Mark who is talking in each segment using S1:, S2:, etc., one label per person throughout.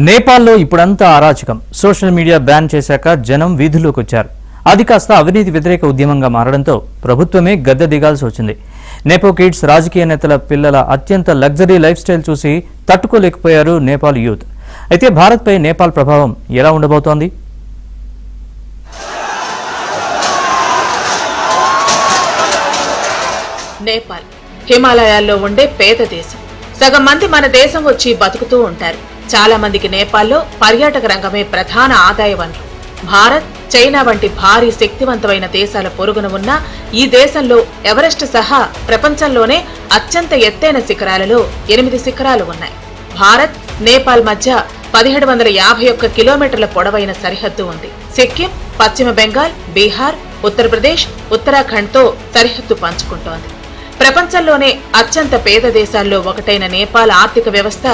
S1: నేపాల్లో ఇప్పుడంతా అరాచకం. సోషల్ మీడియా బ్యాన్ చేశాక జనం వీధుల్లోకి వచ్చారు. అది కాస్త అవినీతి వ్యతిరేక ఉద్యమంగా మారడంతో ప్రభుత్వమే గద్దె దిగాల్సి వచ్చింది. నేపో కిడ్స్ రాజకీయ నేతల పిల్లల అత్యంత లగ్జరీ లైఫ్ స్టైల్ చూసి తట్టుకోలేకపోయారు నేపాల్ యూత్. అయితే భారత్పై నేపాల్ ప్రభావం ఎలా ఉండబోతోంది?
S2: నేపాల్ హిమాలయాల్లో ఉండే పేద దేశం. సగం మంది మన దేశం వచ్చి బతుకుతూ ఉంటారు. చాలా మందికి నేపాల్లో పర్యాటక రంగమే ప్రధాన ఆదాయ వనరు. భారత్, చైనా వంటి భారీ శక్తివంతమైన దేశాల పొరుగున ఉన్న ఈ దేశంలో ఎవరెస్ట్ సహా ప్రపంచంలోనే అత్యంత ఎత్తైన శిఖరాలలో 8 శిఖరాలు ఉన్నాయి. భారత్, నేపాల్ మధ్య 1751 కిలోమీటర్ల పొడవైన సరిహద్దు ఉంది. సిక్కిం, పశ్చిమ బెంగాల్, బీహార్, ఉత్తరప్రదేశ్, ఉత్తరాఖండ్తో సరిహద్దు పంచుకుంటోంది. ప్రపంచంలోనే అత్యంత పేద దేశాల్లో ఒకటైన నేపాల్ ఆర్థిక వ్యవస్థ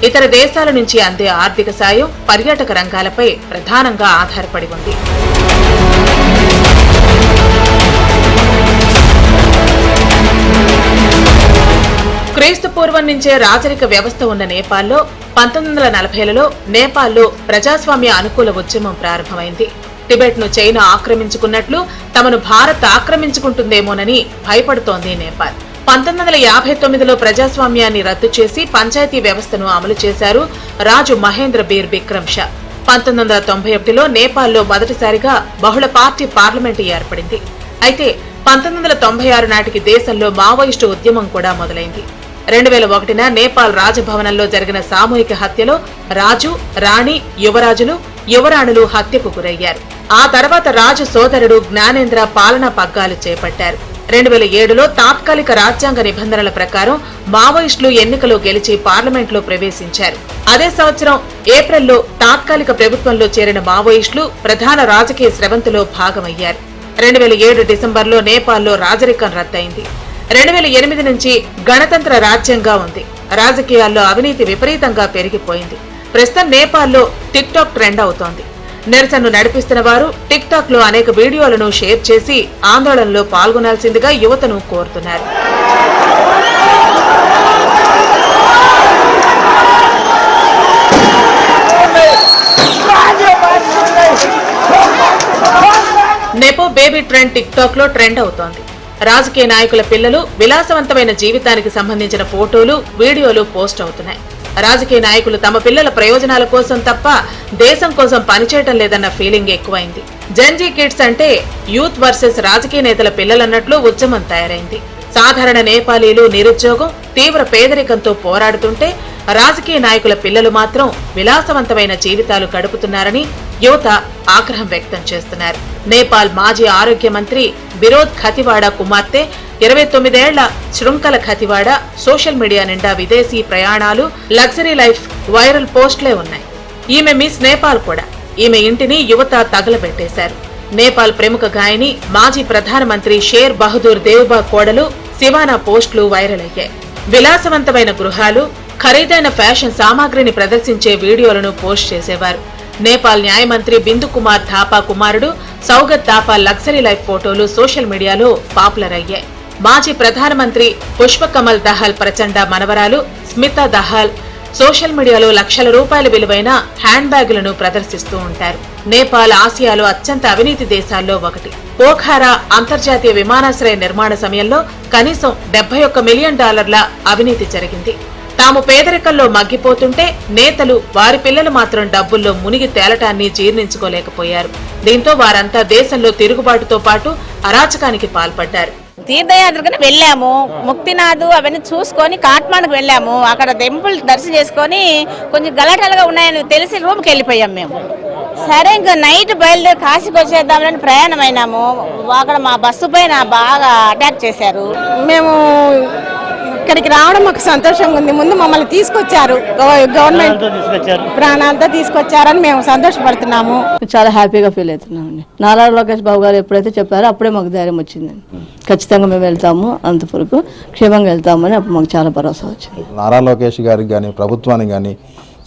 S2: ఇతర దేశాల నుంచి అందే ఆర్థిక సాయం, పర్యాటక రంగాలపై ప్రధానంగా ఆధారపడి ఉంది. క్రీస్తు పూర్వం నుంచే రాజరిక వ్యవస్థ ఉన్న నేపాల్లో 1940లలో నేపాల్లో ప్రజాస్వామ్య అనుకూల ఉద్యమం ప్రారంభమైంది. టిబెట్ ను చైనా ఆక్రమించుకున్నట్లు తమను భారత్ ఆక్రమించుకుంటుందేమోనని భయపడుతోంది నేపాల్. 1959లో ప్రజాస్వామ్యాన్ని రద్దు చేసి పంచాయతీ వ్యవస్థను అమలు చేశారు రాజు మహేంద్ర బీర్ బిక్రమ్ షా. 1991లో నేపాల్లో మొదటిసారిగా బహుళ పార్టీ పార్లమెంటు ఏర్పడింది. అయితే 1996 నాటికి దేశంలో మావోయిస్టు ఉద్యమం కూడా మొదలైంది. 2001న నేపాల్ రాజభవనంలో జరిగిన సామూహిక హత్యలో రాజు, రాణి, యువరాజులు, యువరాణులు హత్యకు గురయ్యారు. ఆ తర్వాత రాజు సోదరుడు జ్ఞానేంద్ర పాలనా పగ్గాలు చేపట్టారు. 2007లో తాత్కాలిక రాజ్యాంగ నిబంధనల ప్రకారం మావోయిస్టులు ఎన్నికలో గెలిచి పార్లమెంట్లో ప్రవేశించారు. అదే సంవత్సరం ఏప్రిల్లో తాత్కాలిక ప్రభుత్వంలో చేరిన మావోయిస్టులు ప్రధాన రాజకీయ స్రవంతిలో భాగమయ్యారు. 2007 డిసెంబర్లో నేపాల్లో రాజరికం రద్దయింది. 2008 నుంచి గణతంత్ర రాజ్యంగా ఉంది. రాజకీయాల్లో అవినీతి విపరీతంగా పెరిగిపోయింది. ప్రస్తుతం నేపాల్లో టిక్ టాక్ ట్రెండ్ అవుతోంది. నిరసనను నడిపిస్తున్న వారు టిక్ టాక్ లో అనేక వీడియోలను షేర్ చేసి ఆందోళనలో పాల్గొనాల్సిందిగా యువతను కోరుతున్నారు. Nepo baby trend tick talk లో ట్రెండ్ అవుతోంది. రాజకీయ నాయకుల పిల్లలు విలాసవంతమైన జీవితానికి సంబంధించిన ఫోటోలు, వీడియోలు పోస్ట్ అవుతున్నాయి. రాజకీయ నాయకులు తమ పిల్లల ప్రయోజనాల కోసం తప్ప దేశం కోసం పనిచేయటం లేదన్న ఫీలింగ్ ఎక్కువైంది. జెన్జీ కిడ్స్ అంటే యూత్ వర్సెస్ రాజకీయ నేతల పిల్లలన్నట్లు ఉద్యమం తయారైంది. సాధారణ నేపాలీలు నిరుద్యోగం, తీవ్ర పేదరికంతో పోరాడుతుంటే రాజకీయ నాయకుల పిల్లలు మాత్రం విలాసవంతమైన జీవితాలు గడుపుతున్నారని యువత ఆగ్రహం వ్యక్తం చేస్తున్నారు. నేపాల్ మాజీ ఆరోగ్య మంత్రి బిరోద్ ఖతివాడ కుమార్తె 29 ఏళ్ల శృంఖల ఖతివాడ సోషల్ మీడియా నిండా విదేశీ ప్రయాణాలు, లగ్జరీ లైఫ్ వైరల్ పోస్టులే ఉన్నాయి. ఈమె మిస్ నేపాల్ కూడా. ఈమె ఇంటిని యువత తగలబెట్టేశారు. నేపాల్ ప్రముఖ గాయని, మాజీ ప్రధానమంత్రి షేర్ బహదూర్ దేవ్బా కోడలు శివానా పోస్టులు వైరల్ అయ్యాయి. విలాసవంతమైన గృహాలు, ఖరీదైన ఫ్యాషన్ సామాగ్రిని ప్రదర్శించే వీడియోలను పోస్ట్ చేసేవారు. నేపాల్ న్యాయమంత్రి బిందు కుమార్ థాపా కుమారుడు సౌగత్ థాపా లగ్జరీ లైఫ్ ఫోటోలు సోషల్ మీడియాలో పాపులర్ అయ్యాయి. మాజీ ప్రధానమంత్రి పుష్పకమల్ దహాల్ ప్రచండ మనవరాలు స్మితా దహాల్ సోషల్ మీడియాలో లక్షల రూపాయల విలువైన హ్యాండ్ బ్యాగులను ప్రదర్శిస్తూ ఉంటారు. నేపాల్ ఆసియాలో అత్యంత అవినీతి దేశాల్లో ఒకటి. పోఖారా అంతర్జాతీయ విమానాశ్రయ నిర్మాణ సమయంలో కనీసం $71 మిలియన్ అవినీతి జరిగింది. తాము పేదరికంలో మగ్గిపోతుంటే నేతలు, వారి పిల్లలు మాత్రం డబ్బుల్లో మునిగి తేలటాన్ని జీర్ణించుకోలేకపోయారు. దీంతో వారంతా దేశంలో తిరుగుబాటుతో పాటు అరాచకానికి పాల్పడ్డారు.
S3: తీర్థయాత్రకని వెళ్ళాము, ముక్తినాథ్ అవన్నీ చూసుకొని కాట్మాండ్కి వెళ్ళాము. అక్కడ టెంపుల్ దర్శనం చేసుకొని కొంచెం గలాటలుగా ఉన్నాయని తెలిసి రూమ్కి వెళ్ళిపోయాం మేము. సరే ఇంకా నైట్ బయలుదేరి కాశీకి వచ్చేద్దామని ప్రయాణం అయినాము. అక్కడ మా బస్సు పైన బాగా అటాక్ చేశారు.
S4: మేము ఇక్కడికి రావడం మాకు సంతోషంగా ఉంది. ముందు మమ్మల్ని తీసుకొచ్చారు, గవర్నమెంట్ ప్రాణాలతో తీసుకొచ్చారని మేము సంతోషపడుతున్నాము.
S5: చాలా హ్యాపీగా ఫీల్ అవుతున్నామండి. నారా లోకేష్ బాబు గారు ఎప్పుడైతే చెప్పారో అప్పుడే మాకు ధైర్యం వచ్చింది. ఖచ్చితంగా మేము వెళ్తాము, అంతవరకు క్షేమంగా వెళ్తామని అప్పుడు మాకు చాలా భరోసా వచ్చింది.
S6: నారా లోకేష్ గారికి కానీ ప్రభుత్వానికి కానీ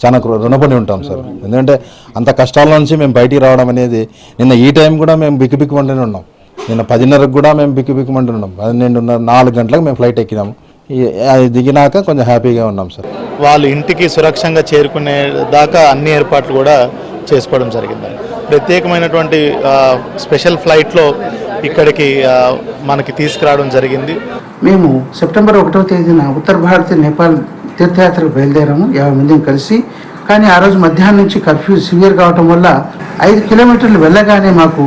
S6: చాలా రుణపడి ఉంటాం సార్. ఎందుకంటే అంత కష్టాల నుంచి మేము బయటికి రావడం అనేది, నిన్న ఈ టైం కూడా మేము బిక్కుబిక్కుమంటూనే ఉన్నాం. నిన్న 10:30కు కూడా మేము బిక్కుబిక్కుమంటూ ఉన్నాం. 12:30 4 గంటలకు మేము ఫ్లైట్ ఎక్కినాము. అది దిగినాక కొంచెం హ్యాపీగా ఉన్నాం సార్.
S7: వాళ్ళు ఇంటికి సురక్షంగా చేరుకునే దాకా అన్ని ఏర్పాట్లు కూడా చేసుకోవడం జరిగిందండి. ప్రత్యేకమైనటువంటి స్పెషల్ ఫ్లైట్లో ఇక్కడికి మనకి తీసుకురావడం జరిగింది.
S8: మేము సెప్టెంబర్ 1వ తేదీన ఉత్తర భారత్ నేపాల్ తీర్థయాత్రకు బయలుదేరాము 50 మందిని కలిసి. కానీ ఆ రోజు మధ్యాహ్నం నుంచి కర్ఫ్యూ సివియర్ కావటం వల్ల 5 కిలోమీటర్లు వెళ్ళగానే మాకు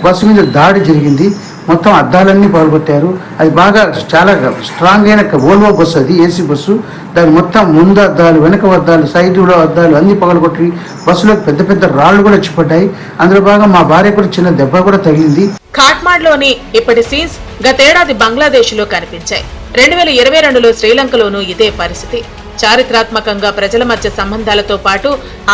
S8: బస్సు మీద దాడి జరిగింది. మొత్తం అద్దాలన్నీ పగలగొట్టారు. అది బాగా చాలా స్ట్రాంగ్ అయిన వోల్వో బస్సు, అది ఏసీ బస్సు. దాని మొత్తం ముందు అద్దాలు, వెనక అద్దాలు, సైడ్లో అద్దాలు అన్ని పగలగొట్టి బస్సులోకి పెద్ద పెద్ద రాళ్లు కూడా వచ్చిపడ్డాయి. అందులో భాగం మా భార్య కూడా చిన్న దెబ్బ కూడా తగిలింది.
S2: ఖాట్మాండ్లోని ఇప్పటి సీన్స్ గతేడాది బంగ్లాదేశ్లో కనిపించాయి. 2022లో శ్రీలంకలోనూ ఇదే పరిస్థితి. చారిత్రాత్మకంగా ప్రజల మధ్య సంబంధాలతో పాటు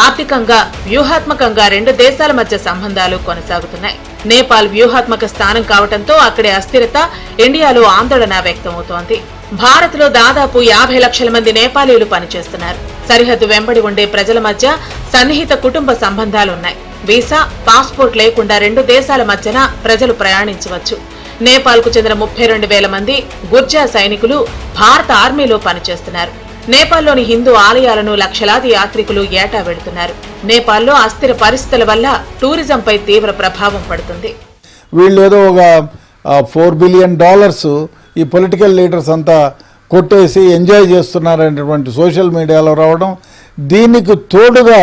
S2: ఆర్థికంగా వ్యూహాత్మకంగా 2 దేశాల మధ్య సంబంధాలు కొనసాగుతున్నాయి. నేపాల్ వ్యూహాత్మక స్థానం కావడంతో అక్కడి అస్థిరత ఇండియాలో ఆందోళన వ్యక్తమవుతోంది. భారత్లో దాదాపు 50 లక్షల మంది నేపాలీలు పనిచేస్తున్నారు. సరిహద్దు వెంబడి ఉండే ప్రజల మధ్య సన్నిహిత కుటుంబ సంబంధాలున్నాయి. వీసా, పాస్పోర్ట్ లేకుండా 2 దేశాల మధ్యన ప్రజలు ప్రయాణించవచ్చు. నేపాల్కు చెందిన 32,000 మంది గుర్జా సైనికులు భారత ఆర్మీలో పనిచేస్తున్నారు. నేపాల్లోని హిందూ ఆలయాలను లక్షలాది యాత్రికులు ఏటా వెళుతున్నారు. నేపాల్లో అస్థిర పరిస్థితుల వల్ల టూరిజంపై తీవ్ర ప్రభావం పడుతుంది.
S9: వీళ్ళు ఏదో ఒక $4 బిలియన్ ఈ పొలిటికల్ లీడర్స్ అంతా కొట్టేసి ఎంజాయ్ చేస్తున్నారనేటువంటి సోషల్ మీడియాలో రావడం, దీనికి తోడుగా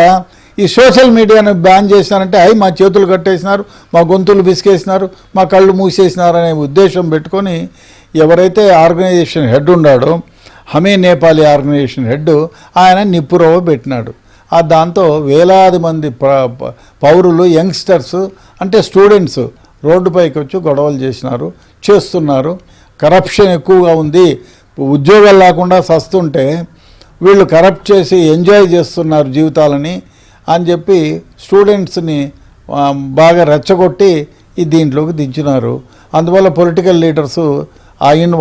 S9: ఈ సోషల్ మీడియాను బ్యాన్ చేసినారంటే మా చేతులు కట్టేసినారు, మా గొంతులు బిసికేసినారు, మా కళ్ళు మూసేసినారు అనే ఉద్దేశం పెట్టుకొని ఎవరైతే ఆర్గనైజేషన్ హెడ్ ఉన్నాడో, హమే నేపాలీ ఆర్గనైజేషన్ హెడ్, ఆయన నిప్పురవ్వ పెట్టినాడు. దాంతో వేలాది మంది పౌరులు, యంగ్స్టర్స్ అంటే స్టూడెంట్స్ రోడ్డుపైకి వచ్చి గొడవలు చేస్తున్నారు. కరప్షన్ ఎక్కువగా ఉంది, ఉద్యోగాలు లేకుండా సస్తుంటే వీళ్ళు కరప్ట్ చేసి ఎంజాయ్ చేస్తున్నారు జీవితాలని అని చెప్పి స్టూడెంట్స్ని బాగా రెచ్చగొట్టి దీంట్లోకి దించినారు. అందువల్ల పొలిటికల్ లీడర్స్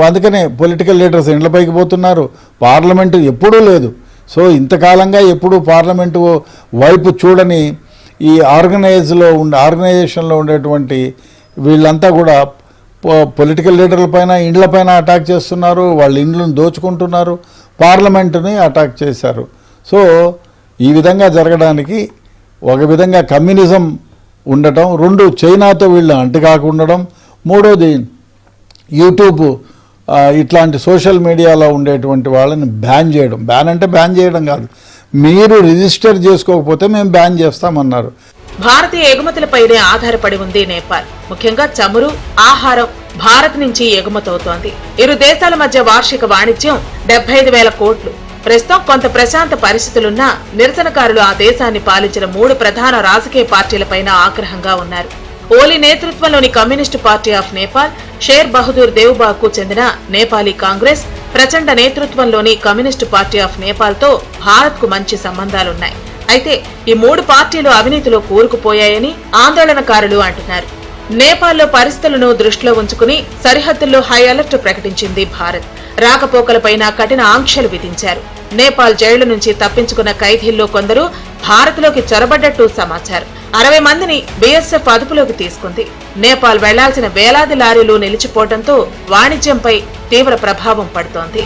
S9: అందుకనే పొలిటికల్ లీడర్స్ ఇండ్లపైకి పోతున్నారు. పార్లమెంటు ఎప్పుడూ లేదు. సో ఇంతకాలంగా ఎప్పుడూ పార్లమెంటు వైపు చూడని ఈ ఆర్గనైజేషన్లో ఉండేటువంటి వీళ్ళంతా కూడా పొలిటికల్ లీడర్ల పైన, ఇండ్లపైన అటాక్ చేస్తున్నారు, వాళ్ళ ఇండ్లను దోచుకుంటున్నారు, పార్లమెంటుని అటాక్ చేశారు. సో ఈ విధంగా జరగడానికి ఒక విధంగా కమ్యూనిజం ఉండటం, 2 చైనాతో వీళ్ళు అంటుకాకుండడం, 3వది యూట్యూబ్ ఇట్లాంటి సోషల్ మీడియాలో ఉండేటువంటి వాళ్ళని బ్యాన్ చేయడం. బ్యాన్ అంటే బ్యాన్ చేయడం కాదు, మీరు రిజిస్టర్ చేసుకోకపోతే మేము బ్యాన్ చేస్తామన్నారు.
S2: భారతీయ ఎగుమతులపైనే ఆధారపడి ఉంది నేపాల్. ముఖ్యంగా చమురు, ఆహారం భారత్ నుంచి ఎగుమతవుతోంది. 2 దేశాల మధ్య వార్షిక వాణిజ్యం 75,000 కోట్లు. ప్రస్తుతం కొంత ప్రశాంత పరిస్థితులున్నా నిరసనకారులు ఆ దేశాన్ని పాలించిన 3 ప్రధాన రాజకీయ పార్టీలపైన ఆగ్రహంగా ఉన్నారు. ఓలీ నేతృత్వంలోని communist party of Nepal, Sher Bahadur దేవ్బాకు చెందిన నేపాలీ కాంగ్రెస్, ప్రచండ నేతృత్వంలోని కమ్యూనిస్టు పార్టీ ఆఫ్ నేపాల్తో భారత్కు మంచి సంబంధాలున్నాయి. అయితే ఈ 3 పార్టీలు అవినీతిలో కూరుకుపోయాయని ఆందోళనకారులు అంటున్నారు. నేపాల్లో పరిస్థితులను దృష్టిలో ఉంచుకుని సరిహద్దుల్లో హై అలర్ట్ ప్రకటించింది భారత్. రాకపోకలపైన కఠిన ఆంక్షలు విధించారు. నేపాల్ జైళ్ల నుంచి తప్పించుకున్న ఖైదీల్లో కొందరు భారత్లోకి చొరబడ్డట్టు సమాచారం. 60 మందిని బీఎస్ఎఫ్ అదుపులోకి తీసుకుంది. నేపాల్ వెళ్లాల్సిన వేలాది లారీలు నిలిచిపోవడంతో వాణిజ్యంపై తీవ్ర ప్రభావం పడుతోంది.